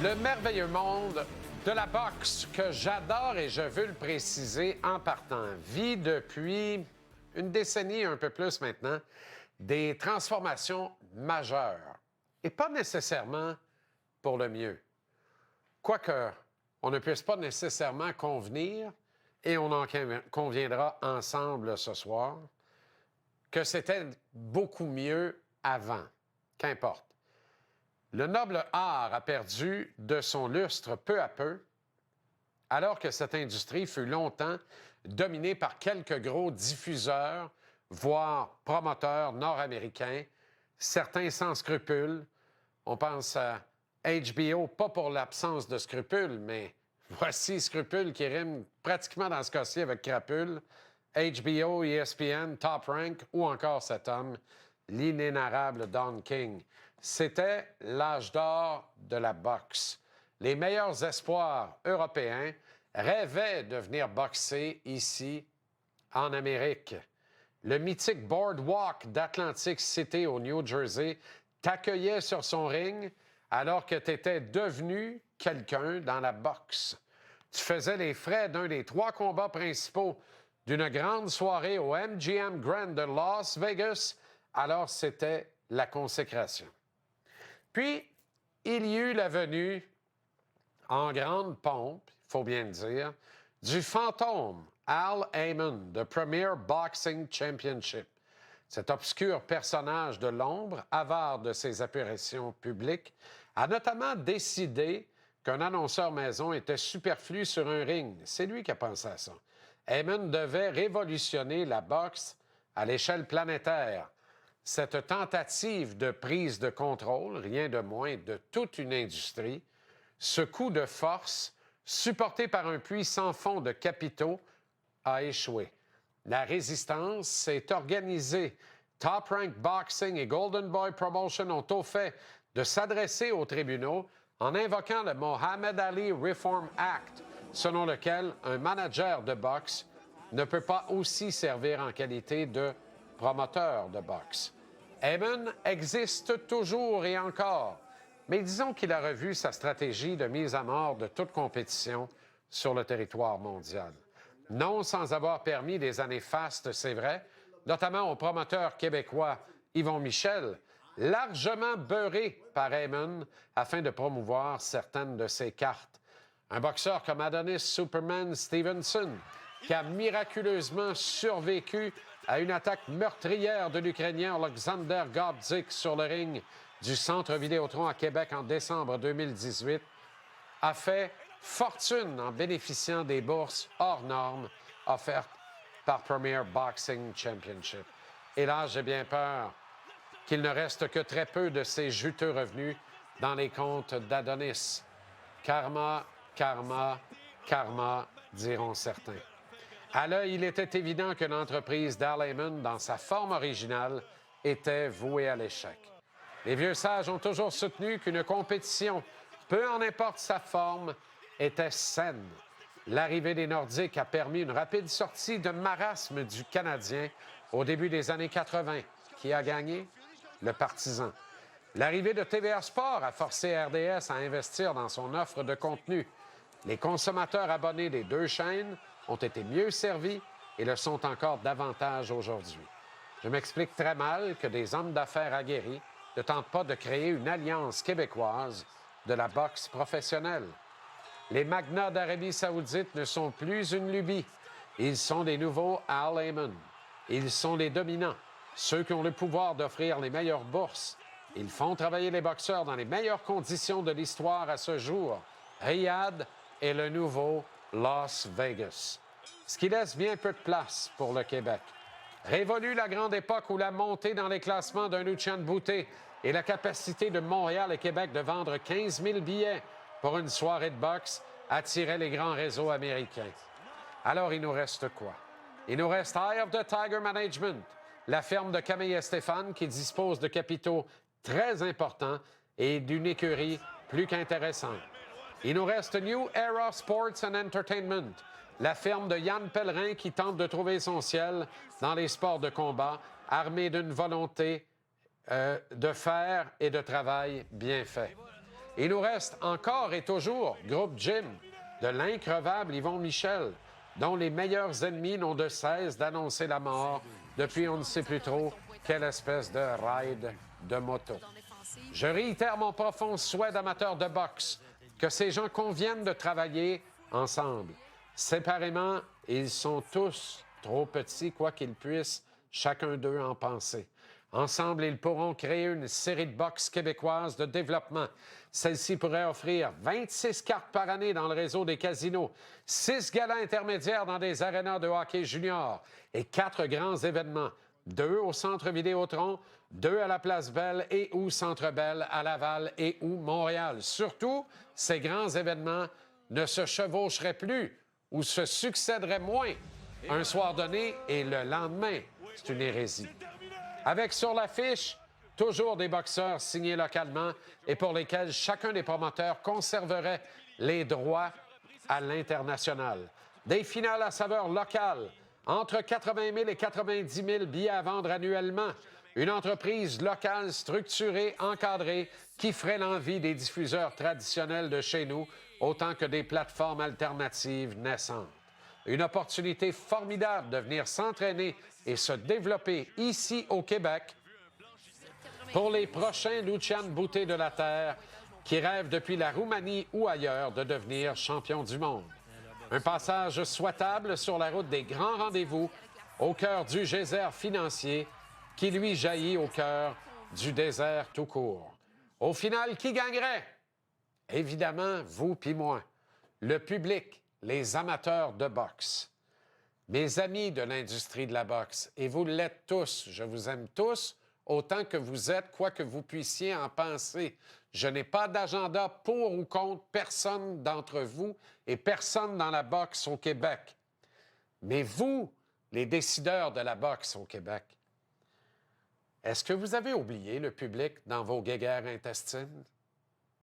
Le merveilleux monde de la boxe que j'adore et je veux le préciser en partant vit depuis une décennie, un peu plus maintenant, des transformations majeures et pas nécessairement pour le mieux. Quoique on ne puisse pas nécessairement convenir, et on en conviendra ensemble ce soir, que c'était beaucoup mieux avant. Qu'importe. Le noble art a perdu de son lustre peu à peu, alors que cette industrie fut longtemps dominée par quelques gros diffuseurs, voire promoteurs nord-américains, certains sans scrupules. On pense à HBO, pas pour l'absence de scrupules, mais voici scrupules qui riment pratiquement dans ce cas-ci avec crapule. HBO, ESPN, Top Rank ou encore cet homme, l'inénarrable Don King. C'était l'âge d'or de la boxe. Les meilleurs espoirs européens rêvaient de venir boxer ici, en Amérique. Le mythique Boardwalk d'Atlantic City au New Jersey t'accueillait sur son ring alors que tu étais devenu quelqu'un dans la boxe. Tu faisais les frais d'un des 3 combats principaux d'une grande soirée au MGM Grand de Las Vegas, alors c'était la consécration. Puis, il y eut la venue, en grande pompe, il faut bien le dire, du fantôme Al Haymon de Premier Boxing Championship. Cet obscur personnage de l'ombre, avare de ses apparitions publiques, a notamment décidé qu'un annonceur maison était superflu sur un ring. C'est lui qui a pensé à ça. Haymon devait révolutionner la boxe à l'échelle planétaire. Cette tentative de prise de contrôle, rien de moins, de toute une industrie, ce coup de force, supporté par un puits sans fond de capitaux, a échoué. La résistance s'est organisée. Top Rank Boxing et Golden Boy Promotion ont au fait de s'adresser aux tribunaux en invoquant le Muhammad Ali Reform Act, selon lequel un manager de boxe ne peut pas aussi servir en qualité de promoteur de boxe. Haymon existe toujours et encore, mais disons qu'il a revu sa stratégie de mise à mort de toute compétition sur le territoire mondial. Non sans avoir permis des années fastes, c'est vrai, notamment au promoteur québécois Yvon Michel, largement beurré par Haymon afin de promouvoir certaines de ses cartes. Un boxeur comme Adonis Superman Stevenson, qui a miraculeusement survécu à une attaque meurtrière de l'Ukrainien Alexander Gobzik sur le ring du Centre Vidéotron à Québec en décembre 2018, a fait fortune en bénéficiant des bourses hors normes offertes par Premier Boxing Championship. Et là, j'ai bien peur qu'il ne reste que très peu de ces juteux revenus dans les comptes d'Adonis. Karma, karma, karma, diront certains. À l'œil, il était évident que l'entreprise d'Al Haymon, dans sa forme originale, était vouée à l'échec. Les vieux sages ont toujours soutenu qu'une compétition, peu en importe sa forme, était saine. L'arrivée des Nordiques a permis une rapide sortie de marasme du Canadien au début des années 80. Qui a gagné? Le Partisan. L'arrivée de TVA Sport a forcé RDS à investir dans son offre de contenu. Les consommateurs abonnés des 2 chaînes ont été mieux servis et le sont encore davantage aujourd'hui. Je m'explique très mal que des hommes d'affaires aguerris ne tentent pas de créer une alliance québécoise de la boxe professionnelle. Les magnats d'Arabie Saoudite ne sont plus une lubie. Ils sont des nouveaux Al Haymon. Ils sont les dominants, ceux qui ont le pouvoir d'offrir les meilleures bourses. Ils font travailler les boxeurs dans les meilleures conditions de l'histoire à ce jour. Riyad est le nouveau Las Vegas, ce qui laisse bien peu de place pour le Québec. Révolue la grande époque où la montée dans les classements d'un Lucian Boutet et la capacité de Montréal et Québec de vendre 15 000 billets pour une soirée de boxe attirait les grands réseaux américains. Alors, il nous reste quoi? Il nous reste Eye of the Tiger Management, la ferme de Camille et Stéphane qui dispose de capitaux très importants et d'une écurie plus qu'intéressante. Il nous reste New Era Sports and Entertainment, la ferme de Yann Pellerin qui tente de trouver son ciel dans les sports de combat, armé d'une volonté de faire et de travail bien fait. Il nous reste encore et toujours Groupe Gym de l'increvable Yvon Michel, dont les meilleurs ennemis n'ont de cesse d'annoncer la mort depuis on ne sait plus trop quelle espèce de ride de moto. Je réitère mon profond souhait d'amateur de boxe que ces gens conviennent de travailler ensemble. Séparément, ils sont tous trop petits, quoi qu'ils puissent chacun d'eux en penser. Ensemble, ils pourront créer une série de boxe québécoise de développement. Celle-ci pourrait offrir 26 cartes par année dans le réseau des casinos, 6 galas intermédiaires dans des arénas de hockey junior et 4 grands événements, 2 au Centre Vidéotron, 2 à la Place Belle et ou Centre Bell à Laval et ou Montréal. Surtout, ces grands événements ne se chevaucheraient plus ou se succéderaient moins un soir donné et le lendemain. C'est une hérésie. Avec sur l'affiche, toujours des boxeurs signés localement et pour lesquels chacun des promoteurs conserverait les droits à l'international. Des finales à saveur locale, entre 80 000 et 90 000 billets à vendre annuellement. Une entreprise locale structurée, encadrée, qui ferait l'envie des diffuseurs traditionnels de chez nous, autant que des plateformes alternatives naissantes. Une opportunité formidable de venir s'entraîner et se développer ici au Québec pour les prochains Lucian Boutet de la Terre qui rêvent depuis la Roumanie ou ailleurs de devenir champion du monde. Un passage souhaitable sur la route des grands rendez-vous au cœur du geyser financier qui lui jaillit au cœur du désert tout court. Au final, qui gagnerait? Évidemment, vous puis moi. Le public, les amateurs de boxe. Mes amis de l'industrie de la boxe, et vous l'êtes tous, je vous aime tous, autant que vous êtes, quoi que vous puissiez en penser. Je n'ai pas d'agenda pour ou contre personne d'entre vous et personne dans la boxe au Québec. Mais vous, les décideurs de la boxe au Québec, est-ce que vous avez oublié le public dans vos guéguerres intestines?